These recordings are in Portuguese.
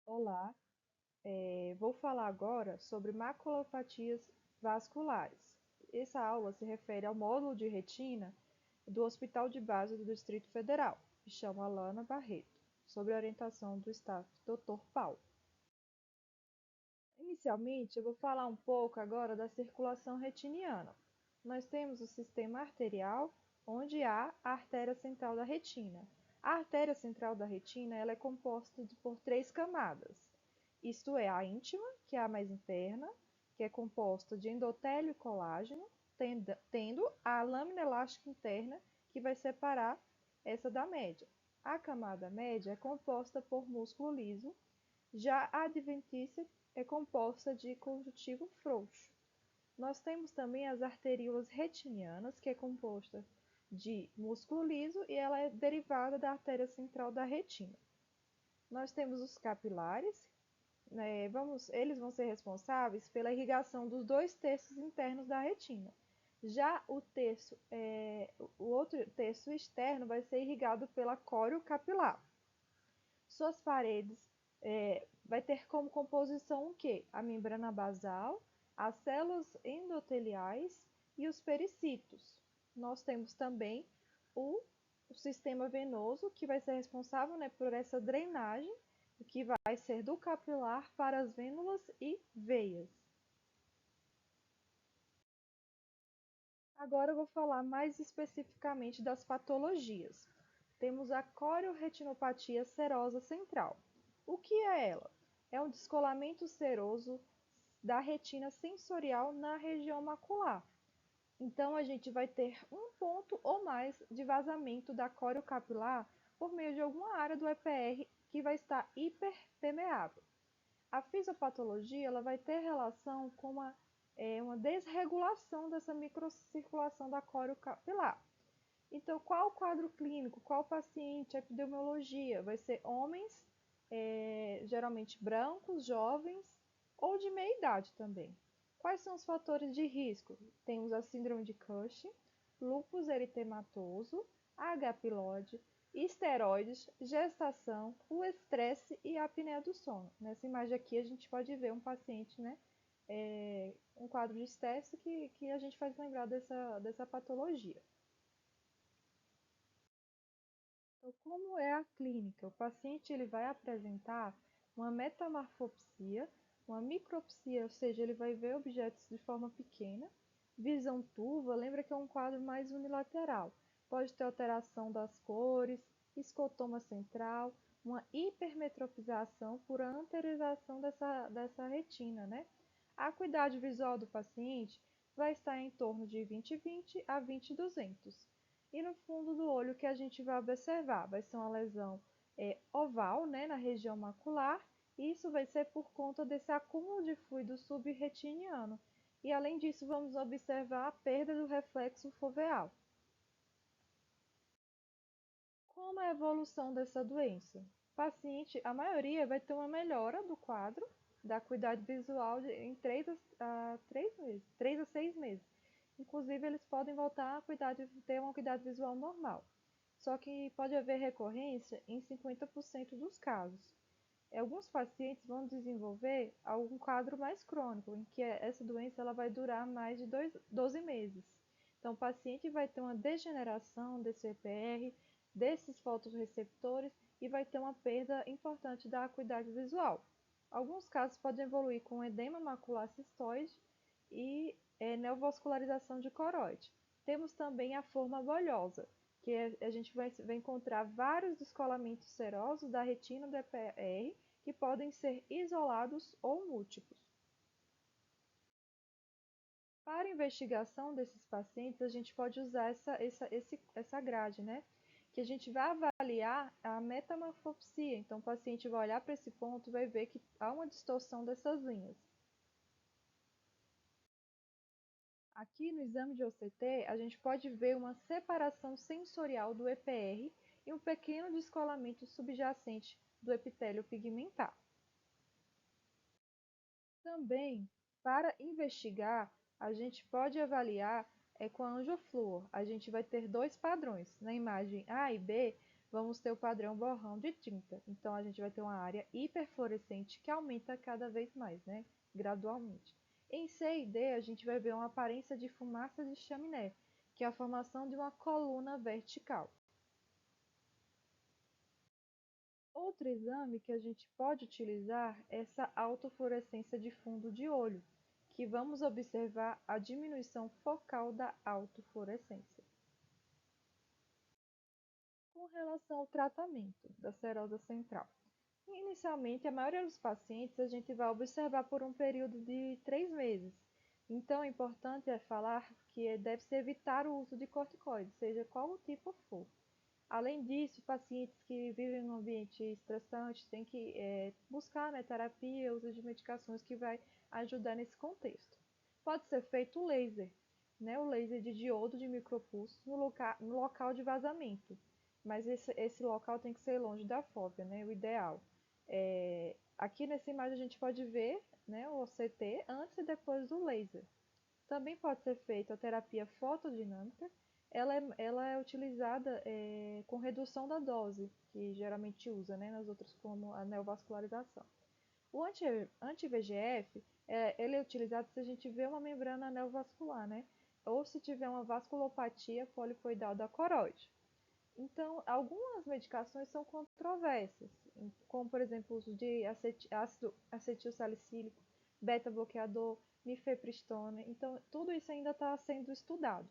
Olá, vou falar agora sobre maculopatias vasculares. Essa aula se refere ao módulo de retina do Hospital de Base do Distrito Federal. Me chamo Alana Barreto, sob a orientação do staff Dr. Paulo. Inicialmente, eu vou falar um pouco agora da circulação retiniana. Nós temos o sistema arterial, onde há a artéria central da retina. A artéria central da retina ela é composta por três camadas. Isto é, a íntima, que é a mais interna, que é composta de endotélio e colágeno, tendo a lâmina elástica interna, que vai separar essa da média. A camada média é composta por músculo liso, já a adventícia é composta de conjuntivo frouxo. Nós temos também as arteríolas retinianas, que é composta de músculo liso e ela é derivada da artéria central da retina. Nós temos os capilares, eles vão ser responsáveis pela irrigação dos 2 terços internos da retina. Já o outro terço externo vai ser irrigado pela córeo capilar. Suas paredes vai ter como composição o quê? A membrana basal, as células endoteliais e os pericitos. Nós temos também o sistema venoso, que vai ser responsável, né, por essa drenagem, que vai ser do capilar para as vênulas e veias. Agora eu vou falar mais especificamente das patologias. Temos a coriorretinopatia serosa central. O que é ela? É um descolamento seroso da retina sensorial na região macular. Então, a gente vai ter um ponto ou mais de vazamento da córeo capilar por meio de alguma área do EPR que vai estar hiperpermeável. A fisiopatologia ela vai ter relação com uma desregulação dessa microcirculação da córeo capilar. Então, qual o quadro clínico? Qual o paciente? A epidemiologia? Vai ser homens, geralmente brancos, jovens ou de meia idade também. Quais são os fatores de risco? Temos a síndrome de Cushing, lúpus eritematoso, H. pylori, esteroides, gestação, o estresse e a apneia do sono. Nessa imagem aqui a gente pode ver um paciente, né, um quadro de estresse que a gente faz lembrar dessa patologia. Então, como é a clínica? O paciente ele vai apresentar uma metamorfopsia, uma micropsia, ou seja, ele vai ver objetos de forma pequena, visão turva, lembra que é um quadro mais unilateral. Pode ter alteração das cores, escotoma central, uma hipermetropização por anteriorização dessa retina, né? A acuidade visual do paciente vai estar em torno de 20/20 a 20/200. E no fundo do olho, que a gente vai observar? Vai ser uma lesão oval, né, na região macular, e isso vai ser por conta desse acúmulo de fluido subretiniano. E além disso, vamos observar a perda do reflexo foveal. Como é a evolução dessa doença? O paciente, a maioria, vai ter uma melhora do quadro da acuidade visual em 3 meses, 3 a 6 meses. Inclusive, eles podem voltar a ter uma acuidade visual normal. Só que pode haver recorrência em 50% dos casos. Alguns pacientes vão desenvolver algum quadro mais crônico, em que essa doença ela vai durar mais de 12 meses. Então, o paciente vai ter uma degeneração desse EPR, desses fotorreceptores e vai ter uma perda importante da acuidade visual. Alguns casos podem evoluir com edema macular cistoide e neovascularização de coroide. Temos também a forma bolhosa, que a gente vai encontrar vários descolamentos serosos da retina do EPR que podem ser isolados ou múltiplos. Para investigação desses pacientes, a gente pode usar essa grade, né? Que a gente vai avaliar a metamorfopsia. Então, o paciente vai olhar para esse ponto e vai ver que há uma distorção dessas linhas. Aqui no exame de OCT, a gente pode ver uma separação sensorial do EPR e um pequeno descolamento subjacente do epitélio pigmentar. Também, para investigar, a gente pode avaliar com a angioflúor. A gente vai ter dois padrões. Na imagem A e B, vamos ter o padrão borrão de tinta. Então, a gente vai ter uma área hiperfluorescente que aumenta cada vez mais, né? Gradualmente. Em C e D, a gente vai ver uma aparência de fumaça de chaminé, que é a formação de uma coluna vertical. Outro exame que a gente pode utilizar é essa autofluorescência de fundo de olho, que vamos observar a diminuição focal da autofluorescência. Com relação ao tratamento da serosa central. Inicialmente, a maioria dos pacientes a gente vai observar por um período de 3 meses. Então, é importante falar que deve-se evitar o uso de corticoides, seja qual o tipo for. Além disso, pacientes que vivem em um ambiente estressante têm que buscar, né, terapia, uso de medicações que vai ajudar nesse contexto. Pode ser feito o laser, né, o laser de diodo de micropulso no local de vazamento, mas esse local tem que ser longe da fóvea, né, o ideal. Aqui nessa imagem a gente pode ver, né, o OCT antes e depois do laser. Também pode ser feita a terapia fotodinâmica. Ela é utilizada com redução da dose, que geralmente usa, né, nas outras como a neovascularização. O anti-VEGF, ele é utilizado se a gente vê uma membrana neovascular, né, ou se tiver uma vasculopatia polipoidal da coroide. Então, algumas medicações são controversas, como por exemplo o uso de ácido acetilsalicílico, beta-bloqueador, mifepristona. Então, tudo isso ainda está sendo estudado.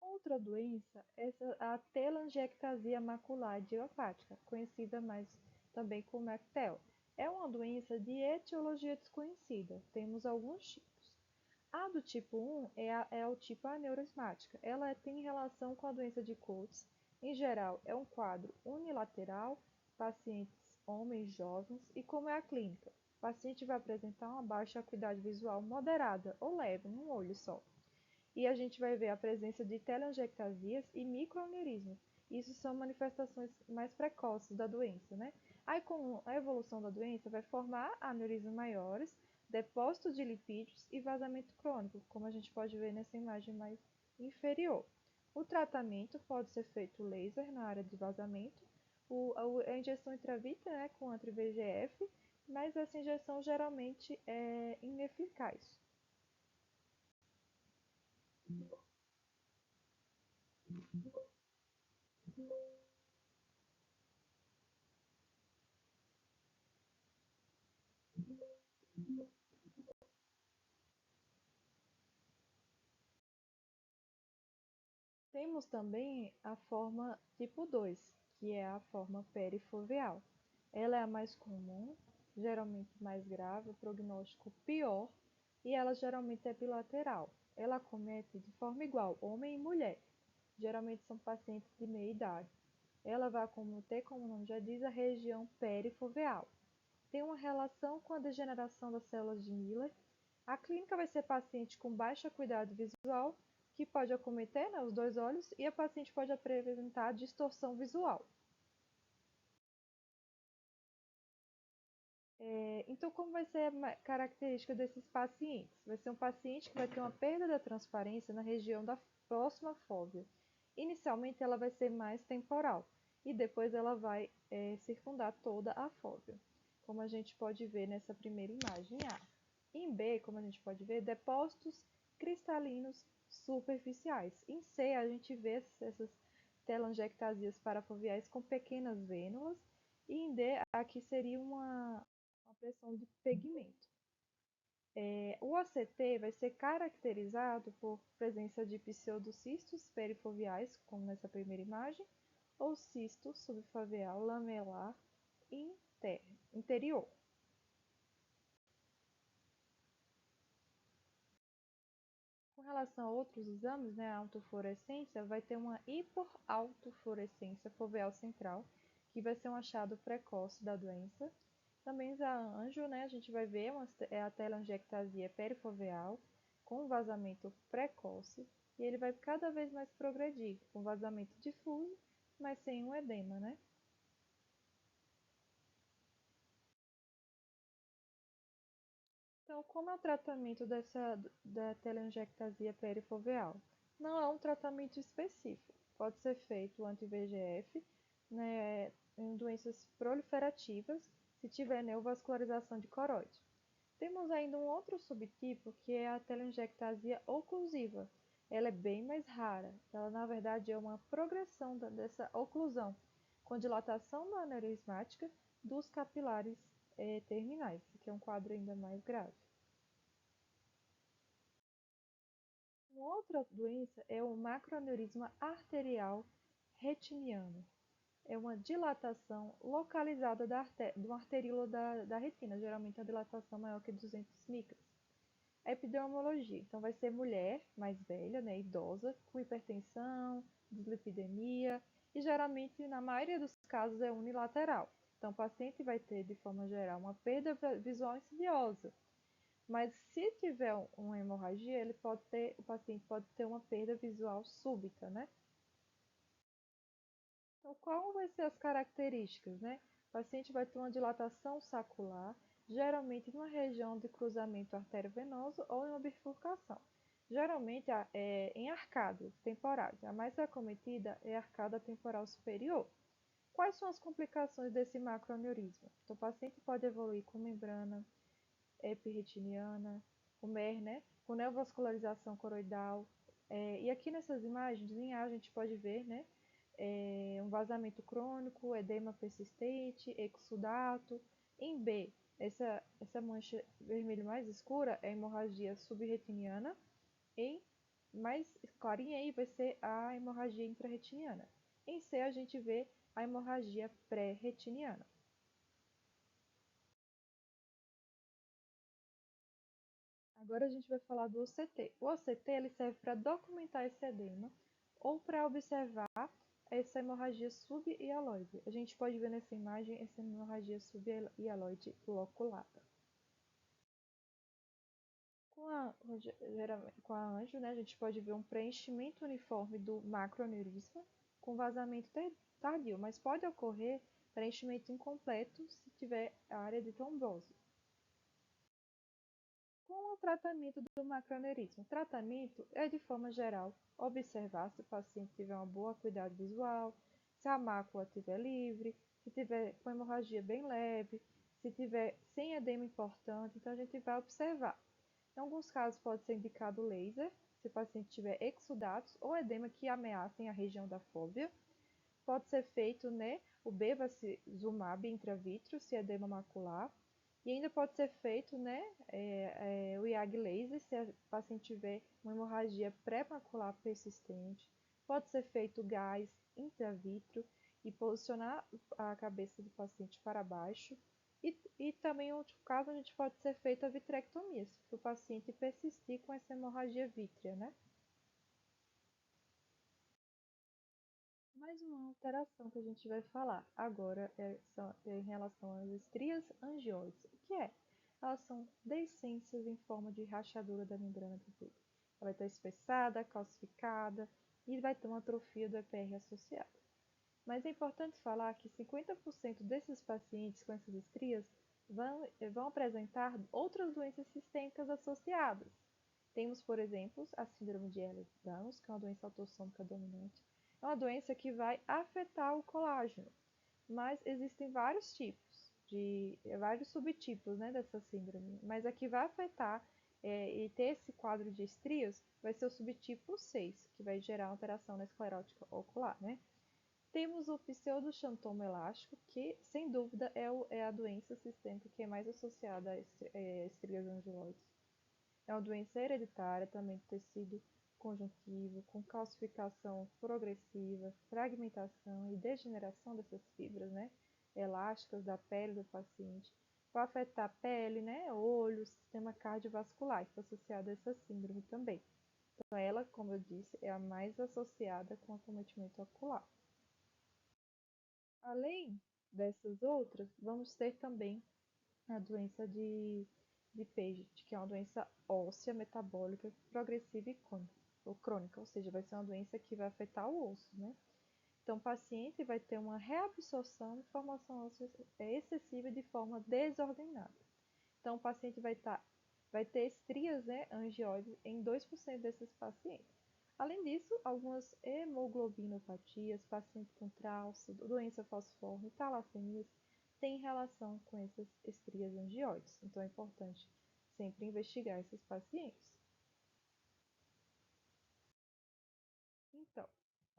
Outra doença é a telangiectasia macular idiopática, conhecida mais também como ECTEL. É uma doença de etiologia desconhecida. Temos alguns tipos. A do tipo 1 é o tipo aneurismática. Ela tem relação com a doença de Coates. Em geral, é um quadro unilateral, pacientes homens jovens, e como é a clínica? O paciente vai apresentar uma baixa acuidade visual moderada ou leve, num olho só. E a gente vai ver a presença de telangiectasias e microaneurismas. Isso são manifestações mais precoces da doença, né? Aí, com a evolução da doença, vai formar aneurismas maiores, depósitos de lipídios e vazamento crônico, como a gente pode ver nessa imagem mais inferior. O tratamento pode ser feito laser na área de vazamento, a injeção intravítrea, né, com anti-VEGF, mas essa injeção geralmente é ineficaz. Temos também a forma tipo 2, que é a forma perifoveal. Ela é a mais comum, geralmente mais grave, o prognóstico pior, e ela geralmente é bilateral. Ela acomete de forma igual homem e mulher. Geralmente são pacientes de meia idade. Ela vai ter, como o nome já diz, a região perifoveal. Tem uma relação com a degeneração das células de Miller. A clínica vai ser paciente com baixa acuidade visual, que pode acometer, né, os dois olhos, e a paciente pode apresentar distorção visual. Então, como vai ser a característica desses pacientes? Vai ser um paciente que vai ter uma perda da transparência na região da próxima fóvea. Inicialmente, ela vai ser mais temporal e depois ela vai circundar toda a fóvea, como a gente pode ver nessa primeira imagem A. Em B, como a gente pode ver, depósitos cristalinos superficiais. Em C, a gente vê essas telangiectasias parafoveais com pequenas vênulas. E em D, aqui seria uma pressão de pigmento. O ACT vai ser caracterizado por presença de pseudocistos perifoveais, como nessa primeira imagem, ou cisto subfoveal lamelar interior. Com relação a outros exames, né, a autofluorescência vai ter uma hiperautofluorescência foveal central, que vai ser um achado precoce da doença. Também a anjo, né, a gente vai ver a telangiectasia perifoveal com vazamento precoce, e ele vai cada vez mais progredir, com vazamento difuso, mas sem um edema, né? Então, como é o tratamento da telangiectasia perifoveal? Não é um tratamento específico. pode ser feito o anti-VEGF, né, em doenças proliferativas, se tiver neovascularização de coroide. Temos ainda um outro subtipo que é a telangiectasia oclusiva. Ela é bem mais rara. Ela, na verdade, é uma progressão dessa oclusão, com dilatação da aneurismática dos capilares terminais, que é um quadro ainda mais grave. Uma outra doença é o macroaneurisma arterial retiniano. É uma dilatação localizada do arteríolo da retina, geralmente a dilatação maior que 200 micras. A epidemiologia, então vai ser mulher mais velha, né, idosa, com hipertensão, dislipidemia, e geralmente, na maioria dos casos, é unilateral. Então, o paciente vai ter, de forma geral, uma perda visual insidiosa. Mas se tiver uma hemorragia, o paciente pode ter uma perda visual súbita, né? Então, qual vai ser as características, né? O paciente vai ter uma dilatação sacular, geralmente numa região de cruzamento arteriovenoso ou em uma bifurcação. Geralmente em arcadas temporais. A mais acometida é a arcada temporal superior. Quais são as complicações desse macroaneurisma? Então, o paciente pode evoluir com membrana epirretiniana, o MER, né? Com neovascularização coroidal. E aqui nessas imagens, em A, a gente pode ver, né? Um vazamento crônico, edema persistente, exudato. Em B, essa mancha vermelha mais escura é a hemorragia subretiniana. Em mais clarinha aí vai ser a hemorragia intrarretiniana. Em C, a gente vê a hemorragia pré-retiniana. Agora a gente vai falar do OCT. O OCT ele serve para documentar esse edema ou para observar essa hemorragia subhialoide. A gente pode ver nessa imagem essa hemorragia subhialoide loculada. Com a anjo, né, a gente pode ver um preenchimento uniforme do macroaneurisma com vazamento tardio, mas pode ocorrer preenchimento incompleto se tiver área de trombose. Com o tratamento do macroaneurisma. O tratamento é, de forma geral, observar se o paciente tiver uma boa acuidade visual, se a mácula estiver livre, se tiver com hemorragia bem leve, se tiver sem edema importante, então a gente vai observar. Em alguns casos pode ser indicado laser, se o paciente tiver exudatos ou edema que ameacem a região da fóvea. Pode ser feito, né, o bevacizumab intravítrea, se é edema macular. E ainda pode ser feito, né, o IAG laser, se o paciente tiver uma hemorragia pré-macular persistente. Pode ser feito gás intravítrea e posicionar a cabeça do paciente para baixo. E também, em outro caso, a gente pode ser feito a vitrectomia, se o paciente persistir com essa hemorragia vítrea, né? Mais uma alteração que a gente vai falar agora é em relação às estrias angioides. O que é? Elas são deiscências em forma de rachadura da membrana do tubo. Ela vai estar espessada, calcificada e vai ter uma atrofia do EPR associada. Mas é importante falar que 50% desses pacientes com essas estrias vão apresentar outras doenças sistêmicas associadas. Temos, por exemplo, a síndrome de Ehlers-Danlos, que é uma doença autossômica dominante. É uma doença que vai afetar o colágeno, mas existem vários subtipos, né, dessa síndrome. Mas a que vai afetar e ter esse quadro de estrias vai ser o subtipo 6, que vai gerar alteração na esclerótica ocular, né? Temos o pseudoxantoma elástico, que sem dúvida é a doença sistêmica que é mais associada a estrias angiloides. É uma doença hereditária também do tecido conjuntivo, com calcificação progressiva, fragmentação e degeneração dessas fibras, né, elásticas da pele do paciente. Pode afetar a pele, né, olho, sistema cardiovascular, está associado a essa síndrome também. Então, ela, como eu disse, é a mais associada com acometimento ocular. Além dessas outras, vamos ter também a doença de Paget, que é uma doença óssea metabólica progressiva e crônica, ou seja, vai ser uma doença que vai afetar o osso, né? Então, o paciente vai ter uma reabsorção de formação óssea excessiva de forma desordenada. Então, o paciente vai ter estrias, né, angioides em 2% desses pacientes. Além disso, algumas hemoglobinopatias, pacientes com trálcio, doença falciforme, talassemias, têm relação com essas estrias angioides. Então é importante sempre investigar esses pacientes. Então,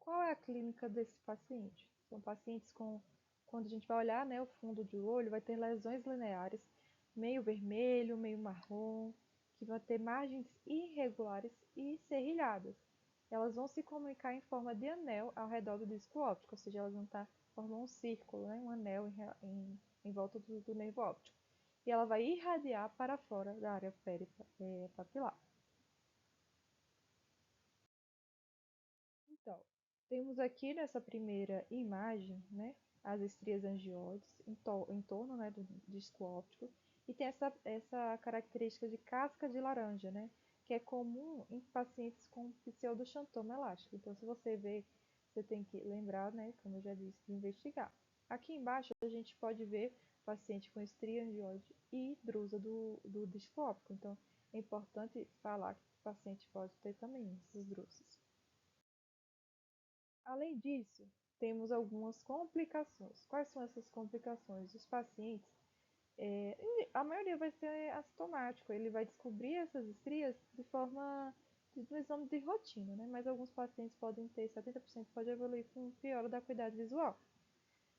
qual é a clínica desse paciente? São pacientes com, quando a gente vai olhar, né, o fundo do olho, vai ter lesões lineares, meio vermelho, meio marrom, que vão ter margens irregulares e serrilhadas. Elas vão se comunicar em forma de anel ao redor do disco óptico, ou seja, elas vão estar formando um círculo, né, um anel em volta do nervo óptico. E ela vai irradiar para fora da área papilar. Então, temos aqui nessa primeira imagem, né, as estrias angioides em torno, né, do disco óptico, e tem essa característica de casca de laranja, né, que é comum em pacientes com pseudoxantoma elástico. Então, se você vê, você tem que lembrar, né, como eu já disse, de investigar. Aqui embaixo a gente pode ver paciente com estria angioide e drusa do disco óptico. Então, é importante falar que o paciente pode ter também essas drusas. Além disso, temos algumas complicações. Quais são essas complicações? Os pacientes, a maioria vai ser assintomático, ele vai descobrir essas estrias de forma no exame de rotina, né? Mas alguns pacientes podem ter 70% pode evoluir com piora da acuidade visual.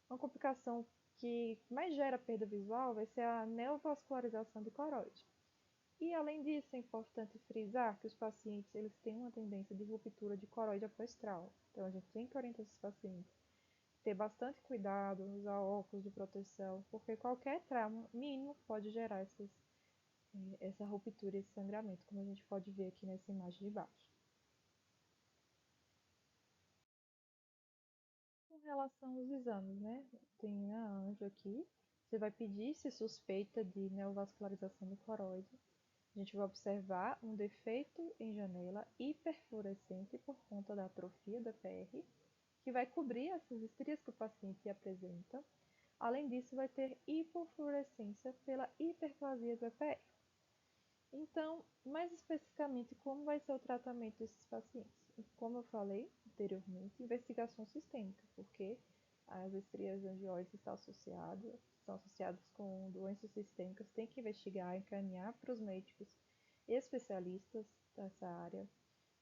Uma complicação que mais gera perda visual vai ser a neovascularização do coroide. E além disso, é importante frisar que os pacientes eles têm uma tendência de ruptura de coroide após trauma. Então a gente tem que orientar esses pacientes ter bastante cuidado, usar óculos de proteção, porque qualquer trauma mínimo pode gerar essa ruptura, esse sangramento, como a gente pode ver aqui nessa imagem de baixo. Com relação aos exames, né? Tem a anjo aqui. Você vai pedir se suspeita de neovascularização do coroide. A gente vai observar um defeito em janela hiperfluorescente por conta da atrofia do EPR, que vai cobrir essas estrias que o paciente apresenta. Além disso, vai ter hipofluorescência pela hiperplasia do EPR. Então, mais especificamente, como vai ser o tratamento desses pacientes? Como eu falei anteriormente, investigação sistêmica, porque as estrias angioides são associadas com doenças sistêmicas, tem que investigar, encaminhar para os médicos especialistas dessa área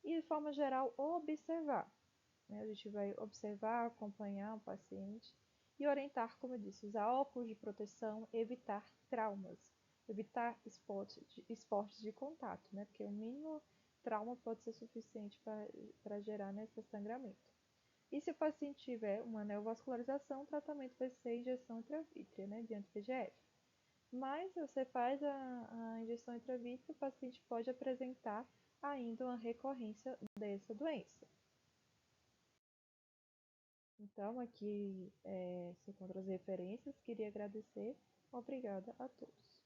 e, de forma geral, observar. Né? A gente vai observar, acompanhar o paciente e orientar, como eu disse, usar óculos de proteção, evitar traumas, evitar esportes de contato, né? Porque o mínimo trauma pode ser suficiente para gerar esse sangramento. E se o paciente tiver uma neovascularização, o tratamento vai ser injeção intravítrea, né, de anti-VEGF. Mas você faz a injeção intravítrea, o paciente pode apresentar ainda uma recorrência dessa doença. Então, aqui se encontram as referências. Queria agradecer. Obrigada a todos.